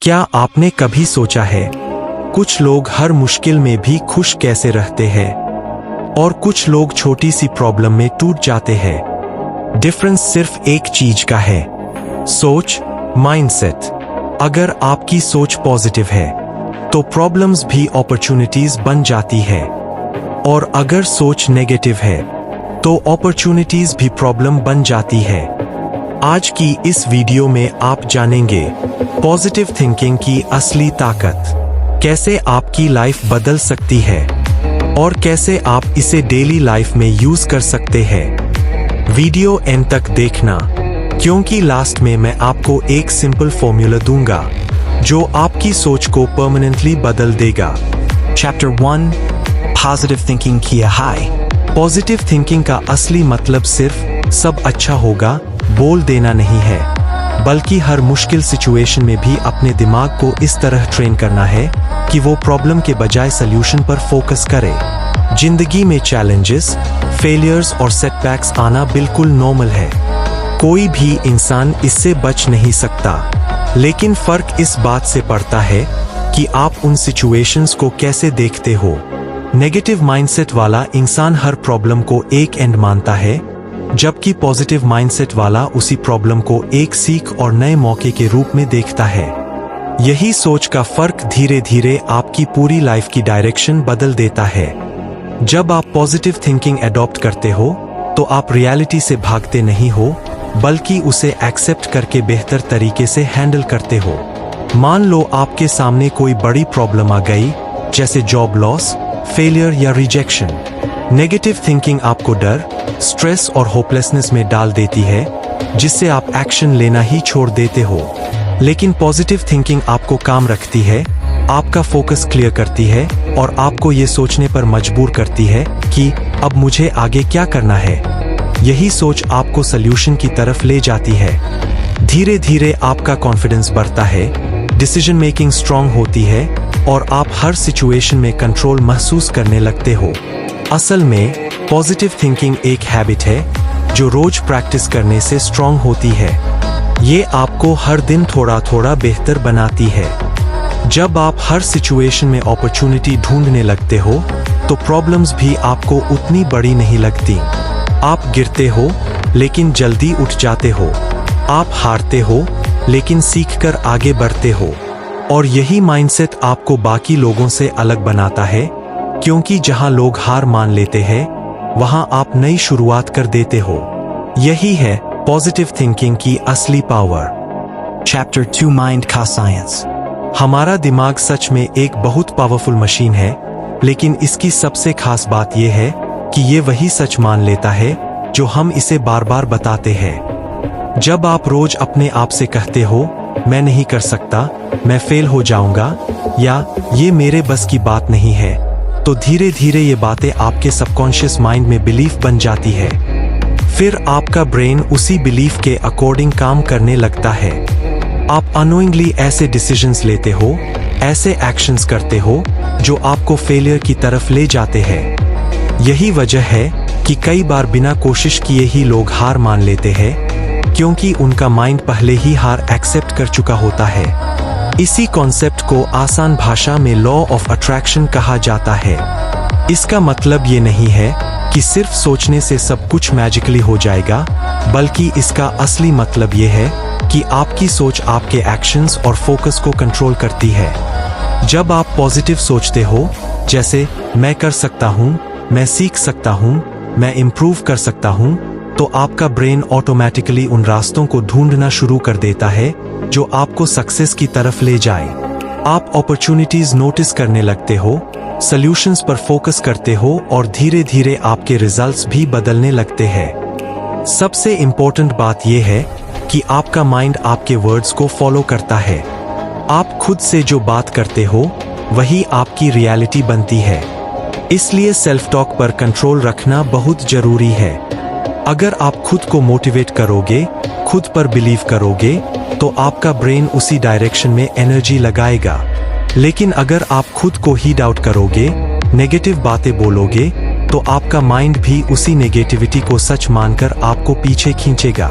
क्या आपने कभी सोचा है कुछ लोग हर मुश्किल में भी खुश कैसे रहते हैं और कुछ लोग छोटी सी प्रॉब्लम में टूट जाते हैं। डिफरेंस सिर्फ एक चीज का है, सोच, माइंडसेट। अगर आपकी सोच पॉजिटिव है तो प्रॉब्लम्स भी अपॉर्चुनिटीज बन जाती है, और अगर सोच नेगेटिव है तो अपॉर्चुनिटीज भी प्रॉब्लम बन जाती है। आज की इस वीडियो में आप जानेंगे पॉजिटिव थिंकिंग की असली ताकत, कैसे आपकी लाइफ बदल सकती है और कैसे आप इसे डेली लाइफ में यूज कर सकते हैं। वीडियो एंड तक देखना, क्योंकि लास्ट में मैं आपको एक सिंपल फॉर्मूला दूंगा जो आपकी सोच को परमानेंटली बदल देगा। Chapter 1 Positive Thinking की हाई। पॉजिटिव थिंकिंग का असली मतलब सिर्फ सब अच्छा होगा बोल देना नहीं है, बल्कि हर मुश्किल सिचुएशन में भी अपने दिमाग को इस तरह ट्रेन करना है कि वो प्रॉब्लम के बजाय सल्यूशन पर फोकस करे। जिंदगी में चैलेंजेस, फेलियर्स और सेटबैक्स आना बिल्कुल नॉर्मल है, कोई भी इंसान इससे बच नहीं सकता। लेकिन फर्क इस बात से पड़ता है कि आप उन सिचुएशंस को कैसे देखते हो। नेगेटिव माइंडसेट वाला इंसान हर प्रॉब्लम को एक एंड मानता है, जबकि पॉजिटिव माइंडसेट वाला उसी प्रॉब्लम को एक सीख और नए मौके के रूप में देखता है। यही सोच का फर्क धीरे धीरे आपकी पूरी लाइफ की डायरेक्शन बदल देता है। जब आप पॉजिटिव थिंकिंग अडॉप्ट करते हो तो आप रियलिटी से भागते नहीं हो, बल्कि उसे एक्सेप्ट करके बेहतर तरीके से हैंडल करते हो। मान लो आपके सामने कोई बड़ी प्रॉब्लम आ गई, जैसे जॉब लॉस, फेलियर या रिजेक्शन। नेगेटिव थिंकिंग आपको डर, स्ट्रेस और होपलेसनेस में डाल देती है, जिससे आप एक्शन लेना ही छोड़ देते हो। लेकिन पॉजिटिव थिंकिंग आपको काम रखती है, आपका फोकस क्लियर करती है और आपको ये सोचने पर मजबूर करती है कि अब मुझे आगे क्या करना है। यही सोच आपको सल्यूशन की तरफ ले जाती है। धीरे धीरे आपका कॉन्फिडेंस बढ़ता है, डिसीजन मेकिंग स्ट्रांग होती है और आप हर सिचुएशन में कंट्रोल महसूस करने लगते हो। असल में पॉजिटिव थिंकिंग एक हैबिट है जो रोज प्रैक्टिस करने से स्ट्रांग होती है। ये आपको हर दिन थोड़ा थोड़ा बेहतर बनाती है। जब आप हर सिचुएशन में अपॉर्चुनिटी ढूंढने लगते हो तो प्रॉब्लम्स भी आपको उतनी बड़ी नहीं लगती। आप गिरते हो लेकिन जल्दी उठ जाते हो, आप हारते हो लेकिन सीखकर आगे बढ़ते हो। और यही माइंडसेट आपको बाकी लोगों से अलग बनाता है, क्योंकि जहां लोग हार मान लेते हैं वहां आप नई शुरुआत कर देते हो। यही है पॉजिटिव थिंकिंग की असली पावर। Chapter 2 Mind का साइंस। हमारा दिमाग सच में एक बहुत पावरफुल मशीन है, लेकिन इसकी सबसे खास बात यह है कि ये वही सच मान लेता है जो हम इसे बार बार बताते हैं। जब आप रोज अपने आप से कहते हो मैं नहीं कर सकता, मैं फेल हो जाऊंगा या ये मेरे बस की बात नहीं है, तो धीरे धीरे ये बातें आपके सबकॉन्शियस माइंड में बिलीफ बन जाती है। फिर आपका ब्रेन उसी बिलीफ के अकॉर्डिंग काम करने लगता है। आप अनोइंगली ऐसे डिसीजंस लेते हो, ऐसे एक्शंस करते हो जो आपको फेलियर की तरफ ले जाते हैं। यही वजह है कि कई बार बिना कोशिश किए ही लोग हार मान लेते हैं, क्योंकि उनका माइंड पहले ही हार एक्सेप्ट कर चुका होता है। इसी कॉन्सेप्ट को आसान भाषा में लॉ ऑफ अट्रैक्शन कहा जाता है। इसका मतलब ये नहीं है कि सिर्फ सोचने से सब कुछ मैजिकली हो जाएगा, बल्कि इसका असली मतलब ये है कि आपकी सोच आपके एक्शंस और फोकस को कंट्रोल करती है। जब आप पॉजिटिव सोचते हो, जैसे मैं कर सकता हूँ, मैं सीख सकता हूँ, मैं इम्प्रूव कर सकता हूँ, तो आपका ब्रेन ऑटोमेटिकली उन रास्तों को ढूंढना शुरू कर देता है जो आपको सक्सेस की तरफ ले जाए। आप अपॉर्चुनिटीज नोटिस करने लगते हो, सॉल्यूशंस पर फोकस करते हो और धीरे धीरे आपके रिजल्ट्स भी बदलने लगते हैं। सबसे इंपॉर्टेंट बात यह है कि आपका माइंड आपके वर्ड्स को फॉलो करता है। आप खुद से जो बात करते हो वही आपकी रियलिटी बनती है। इसलिए सेल्फ टॉक पर कंट्रोल रखना बहुत जरूरी है। अगर आप खुद को मोटिवेट करोगे, खुद पर बिलीव करोगे, तो आपका ब्रेन उसी डायरेक्शन में एनर्जी लगाएगा। लेकिन अगर आप खुद को ही डाउट करोगे, नेगेटिव बातें बोलोगे, तो आपका माइंड भी उसी नेगेटिविटी को सच मानकर आपको पीछे खींचेगा।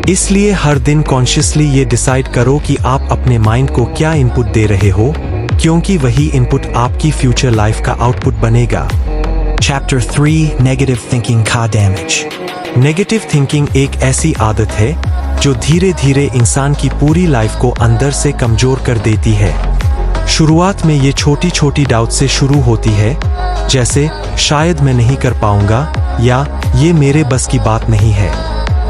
इसलिए हर दिन कॉन्शियसली ये डिसाइड करो कि आप अपने माइंड को क्या इनपुट दे रहे हो, क्योंकि वही इनपुट आपकी फ्यूचर लाइफ का आउटपुट बनेगा। Chapter 3 Negative Thinking Ka Damage. Negative thinking एक ऐसी आदत है जो धीरे धीरे इंसान की पूरी लाइफ को अंदर से कमजोर कर देती है। शुरुआत में ये छोटी छोटी डाउट से शुरू होती है, जैसे शायद मैं नहीं कर पाऊंगा या ये मेरे बस की बात नहीं है।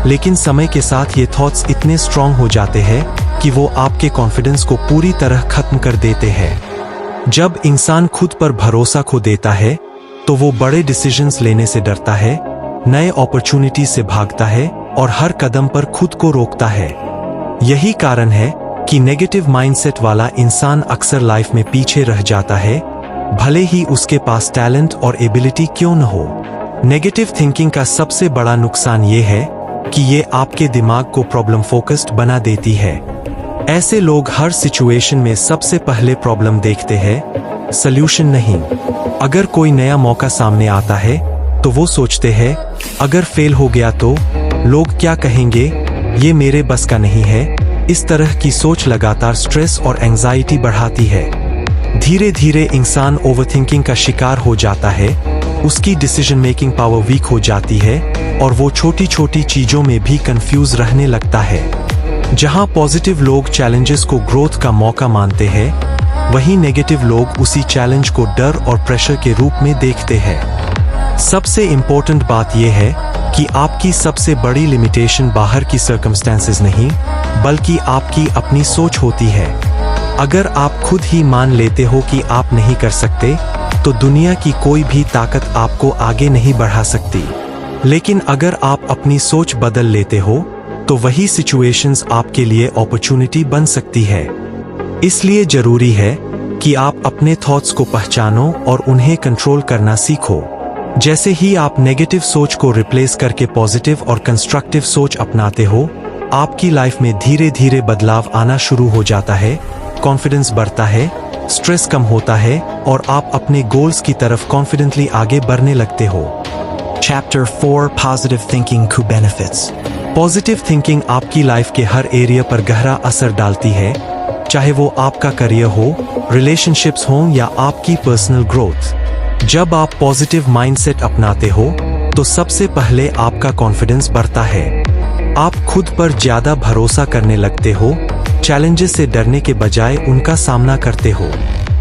लेकिन समय के साथ ये थॉट्स इतने स्ट्रांग हो जाते हैं कि वो आपके कॉन्फिडेंस को पूरी तरह खत्म कर देते हैं। जब इंसान खुद पर भरोसा खो देता है तो वो बड़े डिसीजंस लेने से डरता है, नए अपॉर्चुनिटी से भागता है और हर कदम पर खुद को रोकता है। यही कारण है कि नेगेटिव माइंडसेट वाला इंसान अक्सर लाइफ में पीछे रह जाता है, भले ही उसके पास टैलेंट और एबिलिटी क्यों न हो। नेगेटिव थिंकिंग का सबसे बड़ा नुकसान ये है कि ये आपके दिमाग को प्रॉब्लम फोकस्ड बना देती है। ऐसे लोग हर सिचुएशन में सबसे पहले प्रॉब्लम देखते हैं, सल्यूशन नहीं। अगर कोई नया मौका सामने आता है तो वो सोचते हैं, अगर फेल हो गया तो लोग क्या कहेंगे, ये मेरे बस का नहीं है। इस तरह की सोच लगातार स्ट्रेस और एंजाइटी बढ़ाती है। धीरे धीरे इंसान ओवरथिंकिंग का शिकार हो जाता है, उसकी डिसीजन मेकिंग पावर वीक हो जाती है और वो छोटी छोटी चीजों में भी कंफ्यूज रहने लगता है। जहां पॉजिटिव लोग चैलेंजेस को ग्रोथ का मौका मानते हैं, वहीं नेगेटिव लोग उसी चैलेंज को डर और प्रेशर के रूप में देखते हैं। सबसे इंपॉर्टेंट बात यह है कि आपकी सबसे बड़ी लिमिटेशन बाहर की सर्कमस्टेंसेस नहीं, बल्कि आपकी अपनी सोच होती है। अगर आप खुद ही मान लेते हो कि आप नहीं कर सकते, तो दुनिया की कोई भी ताकत आपको आगे नहीं बढ़ा सकती। लेकिन अगर आप अपनी सोच बदल लेते हो, तो वही सिचुएशंस आपके लिए अपॉर्चुनिटी बन सकती है। इसलिए जरूरी है कि आप अपने थॉट्स को पहचानो और उन्हें कंट्रोल करना सीखो। जैसे ही आप नेगेटिव सोच को रिप्लेस करके पॉजिटिव और कंस्ट्रक्टिव सोच अपनाते हो, आपकी लाइफ में धीरे धीरे बदलाव आना शुरू हो जाता है, कॉन्फिडेंस बढ़ता है, स्ट्रेस कम होता है और आप अपने गोल्स की तरफ कॉन्फिडेंटली आगे बढ़ने लगते हो। Chapter 4 Positive Thinking Ku Benefits. Positive thinking आपकी लाइफ के हर एरिया पर गहरा असर डालती है, चाहे वो आपका करियर हो, रिलेशनशिप्स हो या आपकी पर्सनल ग्रोथ। जब आप पॉजिटिव माइंडसेट अपनाते हो, तो सबसे पहले आपका कॉन्फिडेंस बढ़ता है। आप खुद पर ज्यादा भरोसा करने लगते हो, चैलेंजेस से डरने के बजाय उनका सामना करते हो।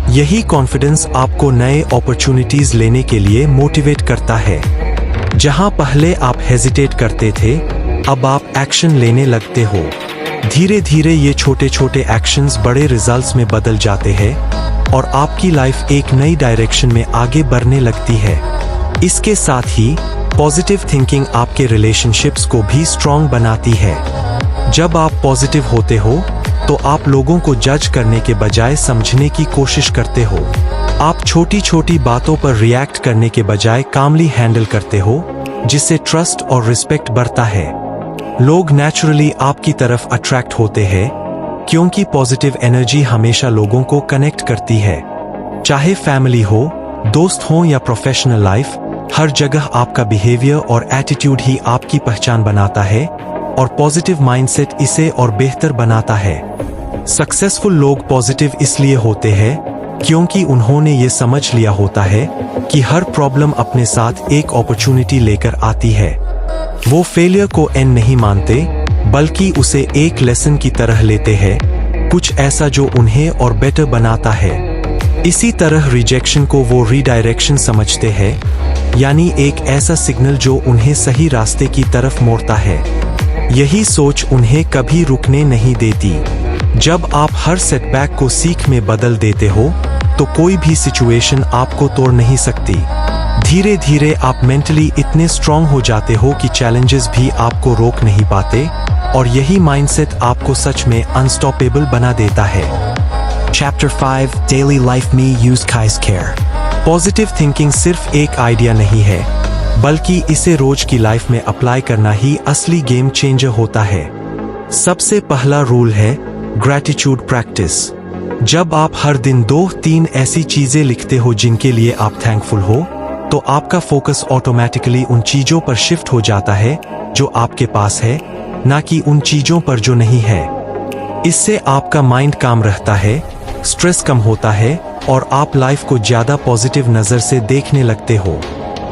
यही कॉन्फिडेंस आपको नए अपॉर्चुनिटीज लेने के लिए मोटिवेट करता है। जहां पहले आप हेजिटेट करते थे, अब आप एक्शन लेने लगते हो। धीरे धीरे ये छोटे छोटे एक्शंस बड़े रिजल्ट्स में बदल जाते हैं और आपकी लाइफ एक नई डायरेक्शन में आगे बढ़ने लगती है। इसके साथ ही पॉजिटिव थिंकिंग आपके रिलेशनशिप्स को भी स्ट्रॉन्ग बनाती है। जब आप पॉजिटिव होते हो, तो आप लोगों को जज करने के बजाय समझने की कोशिश करते हो। आप छोटी छोटी बातों पर रिएक्ट करने के बजाय कामली हैंडल करते हो, जिससे ट्रस्ट और रिस्पेक्ट बढ़ता है। लोग नेचुरली आपकी तरफ अट्रैक्ट होते हैं, क्योंकि पॉजिटिव एनर्जी हमेशा लोगों को कनेक्ट करती है। चाहे फैमिली हो, दोस्त हो या प्रोफेशनल लाइफ, हर जगह आपका बिहेवियर और एटीट्यूड ही आपकी पहचान बनाता है और पॉजिटिव माइंडसेट इसे और बेहतर बनाता है। सक्सेसफुल लोग पॉजिटिव इसलिए होते हैं क्योंकि उन्होंने ये समझ लिया होता है कि हर प्रॉब्लम अपने साथ एक अपॉर्चुनिटी लेकर आती है। वो फेलियर को एंड नहीं मानते, बल्कि उसे एक लेसन की तरह लेते हैं, कुछ ऐसा जो उन्हें और बेटर बनाता है। इसी तरह रिजेक्शन को वो रीडायरेक्शन समझते हैं, यानी एक ऐसा सिग्नल जो उन्हें सही रास्ते की तरफ मोड़ता है। यही सोच उन्हें कभी रुकने नहीं देती। जब आप हर सेटबैक को सीख में बदल देते हो, तो कोई भी सिचुएशन आपको तोड़ नहीं सकती। धीरे धीरे आप मेंटली इतने स्ट्रांग हो जाते हो कि चैलेंजेस भी आपको रोक नहीं पाते और यही माइंडसेट आपको सच में अनस्टॉपेबल बना देता है। Chapter 5 Daily Life Me Use Kai's Care. Positive thinking सिर्फ एक आइडिया नहीं है, बल्कि इसे रोज की लाइफ में अप्लाई करना ही असली गेम चेंजर होता है। सबसे पहला रूल है ग्रैटिट्यूड प्रैक्टिस। जब आप हर दिन 2-3 ऐसी चीजें लिखते हो जिनके लिए आप थैंकफुल हो, तो आपका फोकस ऑटोमेटिकली उन चीजों पर शिफ्ट हो जाता है जो आपके पास है, ना कि उन चीजों पर जो नहीं है। इससे आपका माइंड काम रहता है, स्ट्रेस कम होता है और आप लाइफ को ज्यादा पॉजिटिव नजर से देखने लगते हो।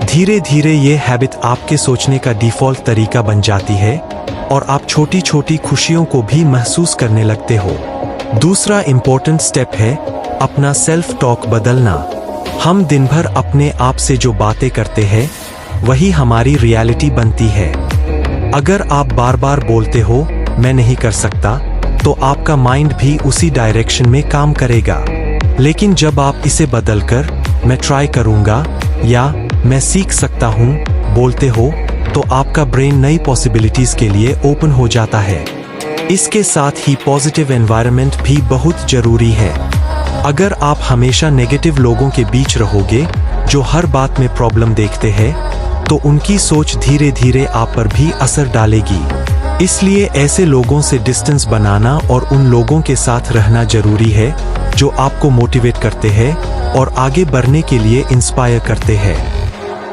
धीरे धीरे ये हैबिट आपके सोचने का डिफॉल्ट तरीका बन जाती है और आप छोटी छोटी खुशियों को भी महसूस करने लगते हो। दूसरा इंपॉर्टेंट स्टेप है अपना सेल्फ टॉक बदलना। हम दिन भर अपने आप से जो बातें करते हैं वही हमारी रियलिटी बनती है। अगर आप बार बार बोलते हो मैं नहीं कर सकता, तो आपका माइंड भी उसी डायरेक्शन में काम करेगा। लेकिन जब आप इसे बदलकर मैं ट्राई करूंगा या मैं सीख सकता हूं बोलते हो, तो आपका ब्रेन नई पॉसिबिलिटीज के लिए ओपन हो जाता है। इसके साथ ही पॉजिटिव एनवायरनमेंट भी बहुत जरूरी है। अगर आप हमेशा नेगेटिव लोगों के बीच रहोगे जो हर बात में प्रॉब्लम देखते हैं, तो उनकी सोच धीरे धीरे आप पर भी असर डालेगी। इसलिए ऐसे लोगों से डिस्टेंस बनाना और उन लोगों के साथ रहना जरूरी है जो आपको मोटिवेट करते हैं और आगे बढ़ने के लिए इंस्पायर करते हैं।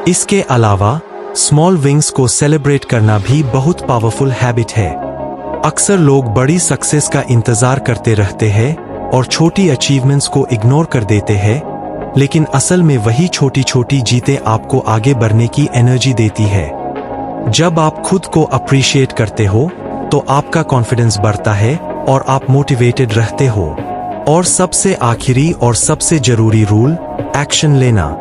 इसके अलावा स्मॉल विंग्स को सेलिब्रेट करना भी बहुत पावरफुल हैबिट है। अक्सर लोग बड़ी सक्सेस का इंतजार करते रहते हैं और छोटी अचीवमेंट्स को इग्नोर कर देते हैं, लेकिन असल में वही छोटी छोटी जीतें आपको आगे बढ़ने की एनर्जी देती है। जब आप खुद को अप्रिशिएट करते हो तो आपका कॉन्फिडेंस बढ़ता है और आप मोटिवेटेड रहते हो। और सबसे आखिरी और सबसे जरूरी रूल, एक्शन लेना।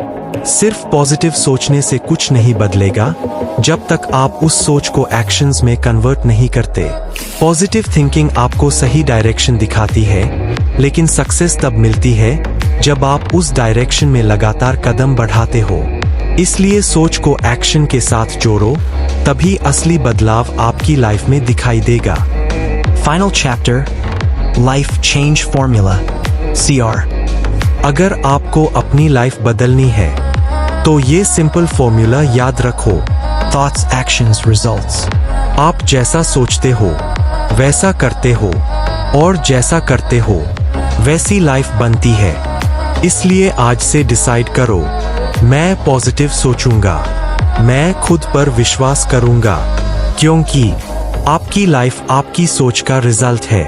सिर्फ पॉजिटिव सोचने से कुछ नहीं बदलेगा जब तक आप उस सोच को एक्शंस में कन्वर्ट नहीं करते। पॉजिटिव थिंकिंग आपको सही डायरेक्शन दिखाती है, लेकिन सक्सेस तब मिलती है जब आप उस डायरेक्शन में लगातार कदम बढ़ाते हो। इसलिए सोच को एक्शन के साथ जोड़ो, तभी असली बदलाव आपकी लाइफ में दिखाई देगा। Final chapter, Life Change Formula, CR. अगर आपको अपनी लाइफ बदलनी है तो ये सिंपल फॉर्मूला याद रखो। Thoughts, actions, results. आप जैसा सोचते हो वैसा करते हो, और जैसा करते हो वैसी लाइफ बनती है। इसलिए आज से डिसाइड करो, मैं पॉजिटिव सोचूंगा, मैं खुद पर विश्वास करूंगा, क्योंकि आपकी लाइफ आपकी सोच का रिजल्ट है।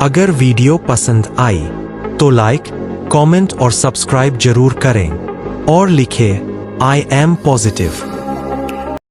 अगर वीडियो पसंद आई तो लाइक, कमेंट और सब्सक्राइब जरूर करें और लिखें I am positive।